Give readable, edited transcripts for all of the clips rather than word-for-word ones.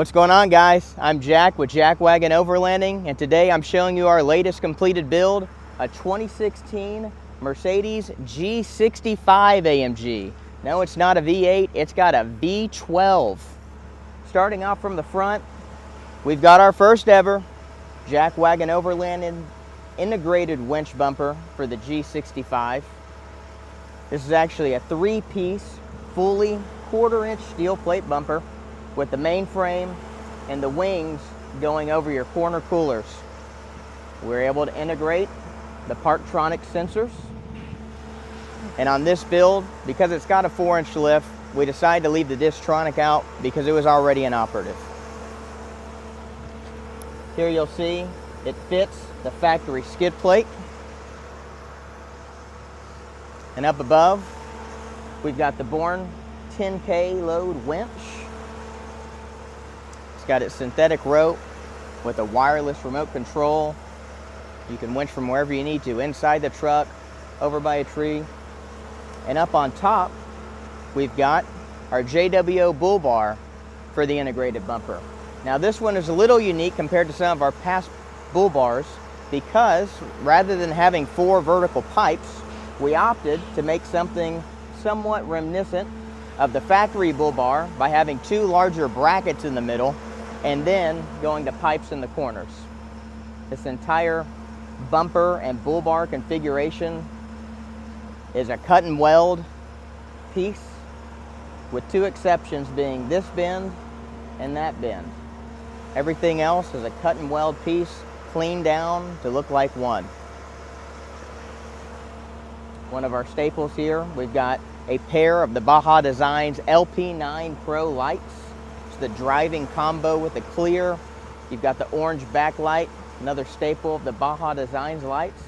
What's going on, guys? I'm Jack with Jack Wagon Overlanding, and today I'm showing you our latest completed build, a 2016 Mercedes G65 AMG. No, it's not a V8, it's got a V12. Starting off from the front, we've got our first ever Jack Wagon Overlanding integrated winch bumper for the G65. This is actually a three-piece, fully quarter-inch steel plate bumper with the main frame and the wings going over your corner coolers. We're able to integrate the Parktronic sensors. And on this build, because it's got a 4-inch lift, we decided to leave the Distronic out because it was already inoperative. Here you'll see it fits the factory skid plate. And up above, we've got the Borne 10K load winch. It's got its synthetic rope with a wireless remote control. You can winch from wherever you need to, inside the truck, over by a tree. And up on top, we've got our JWO bull bar for the integrated bumper. Now this one is a little unique compared to some of our past bull bars because rather than having 4 vertical pipes, we opted to make something somewhat reminiscent of the factory bull bar by having 2 larger brackets in the middle and then going to pipes in the corners. This entire bumper and bull bar configuration is a cut and weld piece, with 2 exceptions being this bend and that bend. Everything else is a cut and weld piece, cleaned down to look like one. One of our staples here, we've got a pair of the Baja Designs LP9 Pro lights. It's the driving combo with the clear. You've got the orange backlight, another staple of the Baja Designs lights.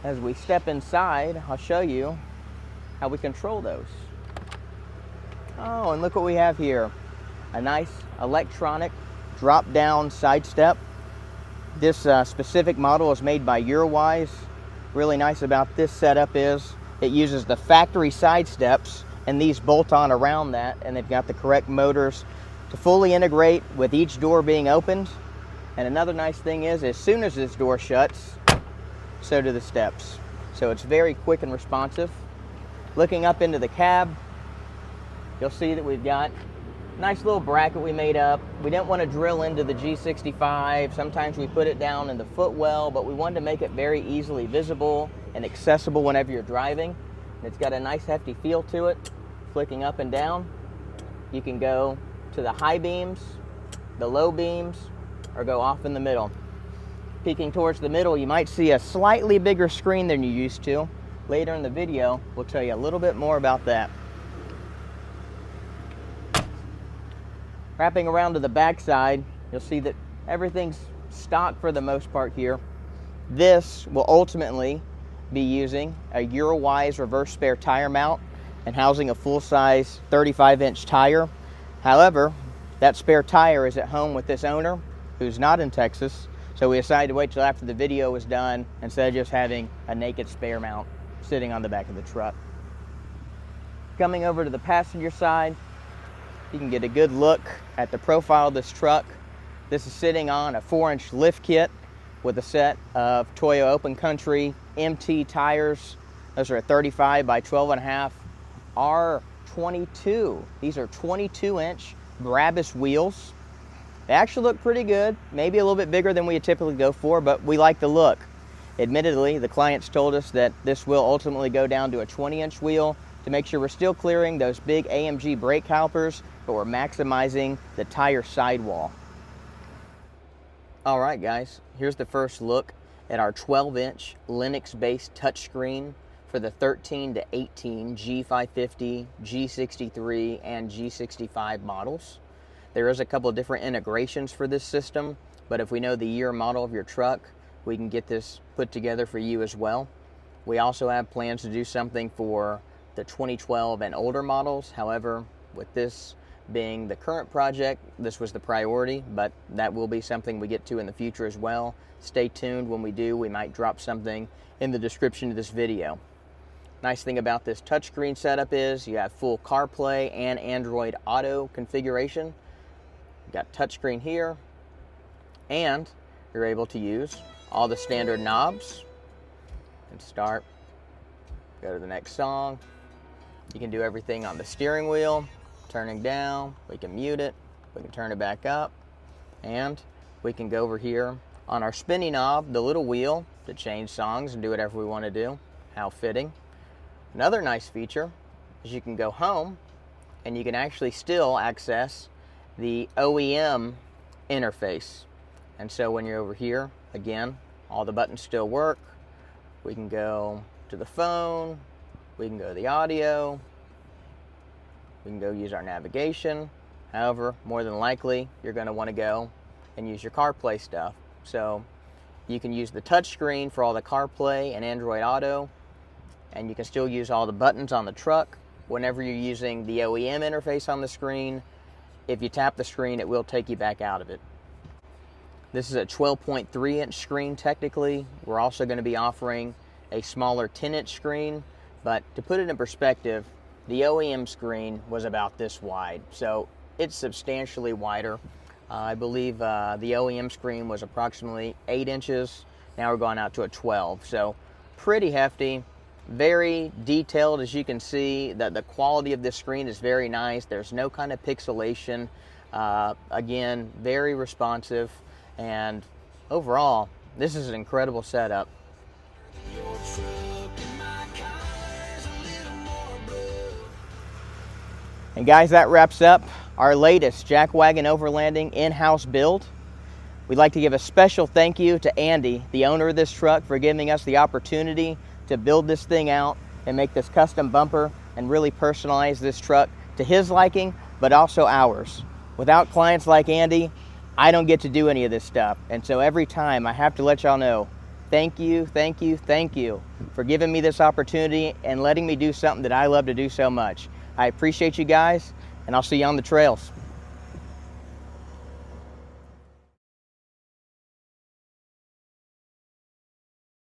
As we step inside, I'll show you how we control those. Oh, and look what we have here. A nice electronic drop-down side step. This specific model is made by Eurowise. Really nice about this setup is it uses the factory side steps and these bolt on around that, and they've got the correct motors to fully integrate with each door being opened. And another nice thing is as soon as this door shuts, so do the steps. So it's very quick and responsive. Looking up into the cab, you'll see that we've got a nice little bracket we made up. We didn't want to drill into the G65. Sometimes we put it down in the footwell, but we wanted to make it very easily visible and accessible whenever you're driving. And it's got a nice hefty feel to it. Flicking up and down, you can go to the high beams, the low beams, or go off in the middle. Peeking towards the middle, you might see a slightly bigger screen than you used to. Later in the video, we'll tell you a little bit more about that. Wrapping around to the back side, you'll see that everything's stock for the most part here. This will ultimately be using a Eurowise reverse spare tire mount and housing a full-size 35-inch tire. However, that spare tire is at home with this owner who's not in Texas, so we decided to wait till after the video was done instead of just having a naked spare mount sitting on the back of the truck. Coming over to the passenger side, you can get a good look at the profile of this truck. This is sitting on a 4-inch lift kit with a set of Toyo Open Country MT tires. Those are a 35 by 12.5 R22. These are 22-inch Brabus wheels. They actually look pretty good, maybe a little bit bigger than we typically go for, but we like the look. Admittedly, the clients told us that this will ultimately go down to a 20-inch wheel to make sure we're still clearing those big AMG brake calipers, but we're maximizing the tire sidewall. All right, guys, here's the first look at our 12-inch Linux-based touchscreen for the 13 to 18 G550, G63, and G65 models. There is a couple of different integrations for this system, but if we know the year model of your truck, we can get this put together for you as well. We also have plans to do something for the 2012 and older models. However, with this being the current project, this was the priority, but that will be something we get to in the future as well. Stay tuned. When we do, we might drop something in the description of this video. Nice thing about this touchscreen setup is you have full CarPlay and Android Auto configuration. You got touchscreen here, and you're able to use all the standard knobs. And start, go to the next song. You can do everything on the steering wheel, turning down. We can mute it, we can turn it back up, and we can go over here on our spinny knob, the little wheel, to change songs and do whatever we want to do. How fitting. Another nice feature is you can go home and you can actually still access the OEM interface. And so when you're over here, again, all the buttons still work. We can go to the phone, we can go to the audio, we can go use our navigation. However, more than likely, you're going to want to go and use your CarPlay stuff. So you can use the touchscreen for all the CarPlay and Android Auto, and you can still use all the buttons on the truck. Whenever you're using the OEM interface on the screen, if you tap the screen, it will take you back out of it. This is a 12.3 inch screen technically. We're also going to be offering a smaller 10 inch screen, but to put it in perspective, the OEM screen was about this wide, so it's substantially wider. I believe the OEM screen was approximately 8 inches. Now we're going out to a 12, so pretty hefty. Very detailed, as you can see. That the quality of this screen is very nice. There's no kind of pixelation. Again, very responsive, and overall, this is an incredible setup. And guys, that wraps up our latest Jack Wagon Overlanding in-house build. We'd like to give a special thank you to Andy, the owner of this truck, for giving us the opportunity to build this thing out and make this custom bumper and really personalize this truck to his liking, but also ours. Without clients like Andy, I don't get to do any of this stuff. And so every time I have to let y'all know, thank you, thank you, thank you for giving me this opportunity and letting me do something that I love to do so much. I appreciate you guys, and I'll see you on the trails.